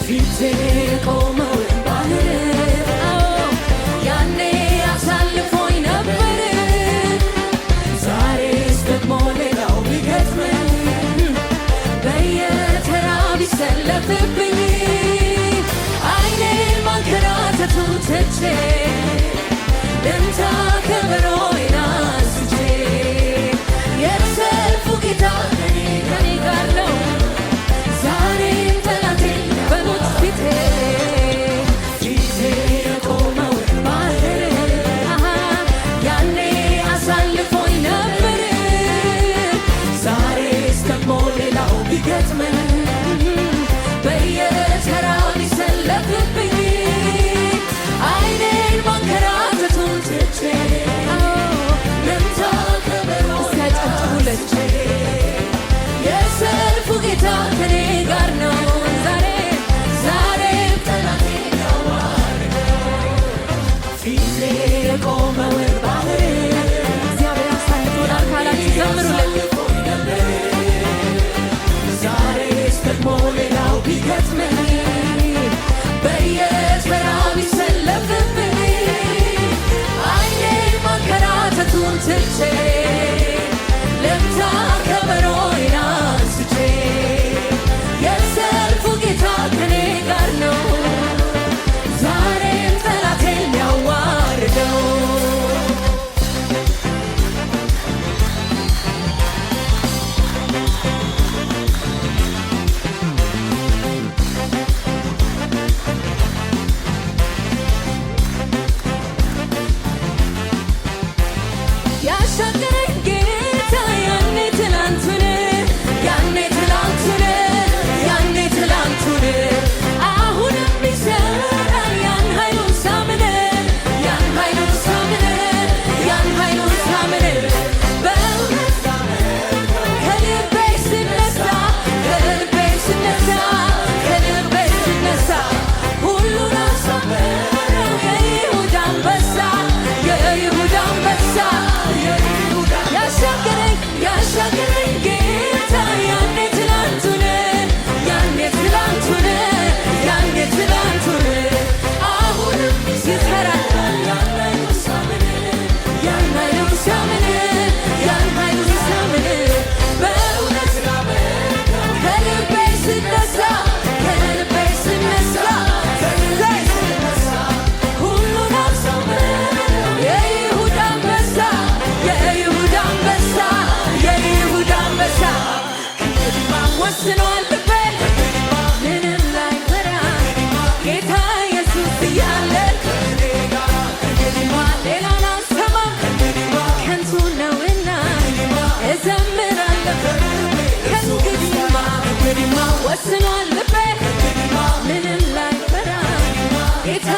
ፊቴ ቆመው ባህር ያኔ አሳልፎኝ ነበር ዛሬስ ደግሞ ሌላው ቢገጥመኝ በየተራ ቢሰለፍብኝ አይኔን ማንከራተቱን ትቼ ልምታ ከበሮዬን አንስቼ የሰልፉ ጌታ ከኔ ጋር ነው ዛሬም ጠላቴን በሞት ፊቴ የቆመው ባህር ያኔ አሳልፎኝ ነበር ዛሬስ ደግሞ ሌላው ቢገጥመኝ በየተራ ቢሰለፍብኝ አይኔን ማንከራተቱን ትቼ ልምታ ከበሮዬን የሰልፉ ጌታ ከኔ ጋር ነው ዛሬም ጠላቴን ያዋርደው ፊቴ የቆመውን ባህር እግዚአብሔር አሳልፎናል ካላችሁ ዘምሩለት ዛሬስ ደግሞ ሌላው ቢገጥመኝ በየተራ ቢሰለፍብኝ አይኔን ማንከራተቱን ትቼ ልምታ ከበሮዬን አንስቼ የሰልፉ ጌታ ከኔ ጋር ነው ዛሬም ጠላቴን ያዋርደው ያሻገረኝ ጌታ ያኔ ትላንቱን አሁንም ይሰራል ያን ኃይሉን ሳምን በእውነት ከልቤ ስነሳ ሁሉን አሳመረው የይሁዳ አንበሳ ያሻገረኝ ጌታ ያኔ ትላንቱን አሁንም ይሰራል ያን ኃይሉን ሳምን በእውነት ከልቤ ስነሳ ሁሉን አሳመረው የይሁዳ አንበሳ ወስኗል ልቤ ምንም ላይፈራ ጌታ ኢየሱስ እያለ ሌላን አልሰማም ከንቱ ነውና እዘምራለሁ ከእንግዲህማ ወስኗል ልቤ ምንም ላይፈራ ጌታ